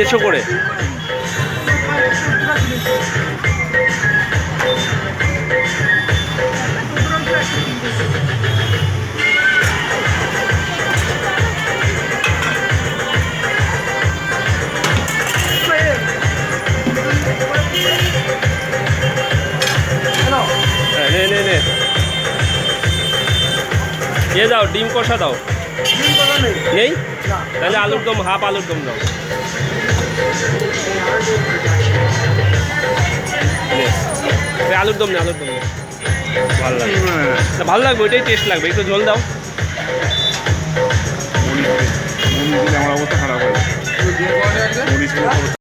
150 করে। নে নে নে ये দাও, ডিম কষা দাও। নেই? তাহলে আলুর দম, হাফ আলুর দম দাও। আলুর দম নে, আলুর দম নে, ভালো লাগবে, ভালো লাগবে, ওইটাই টেস্ট লাগবে। একটু ঝোল দাও। আমার অবস্থা খারাপ হয়েছে।